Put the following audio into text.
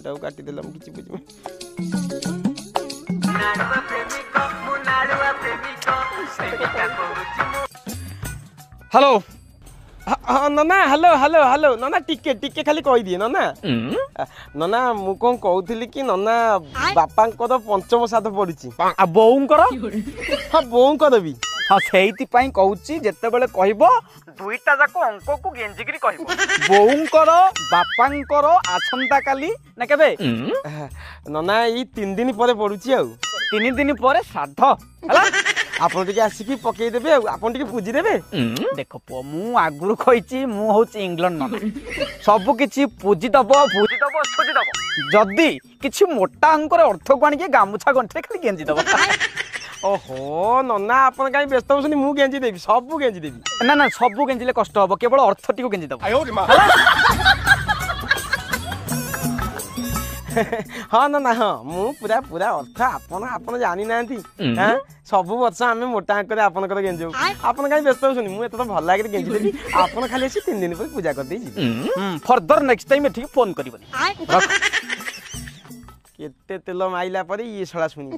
time काटी देला किसी बुझे हेलो हाँ नना हेलो हेलो हेलो नना टिके टिके खाली कही दिए नना नना मु कौन कहूली कि नना बापा तो पंचम साध पड़ी आ बोउंकर हाँ बोऊंकर भी हाँ सेइतिपाई कहूची जेतेबेले कहबो दुईटा जाक अंक को गेंजिगिरी कहबो बोउंकर बापांकर आछंता काली ना केबे नना ये 3 दिन पर पड़ुची आउ 3 दिन पर श्राद्ध हला आपन टिके आसिकी पकई देबे आपन टिके पूजी देबे देखो पो मु आगुरु कहिची मु होची इंग्लैंड न सब किछि पूजी दबो सोजी दबो जदी किछि मोटा अंकर अर्थ को आनी के गामुछा गंठे खाली गेंजी दबो ओहो नना आपन काई व्यस्त होसनी मु गेंजी देबी सब गेंजी देबी ना ना सब गेंजिले कष्ट हबो केवल अर्थटी को गेंजी दबो हाँ ना ना हाँ मु पूरा पूरा अर्थ आपन आपन जानि नांती हां सब वर्ष आमे मोटा अंकर आपन कर गेंजो आपन काई व्यस्त होसनी मु एत तो भल लागे गेंजी देबी आपन खाली से 3 दिन पर पूजा कर देजी फर्दर नेक्स्ट टाइम एठी फोन करबनी केते तेल माइला पर ये सळा सुनी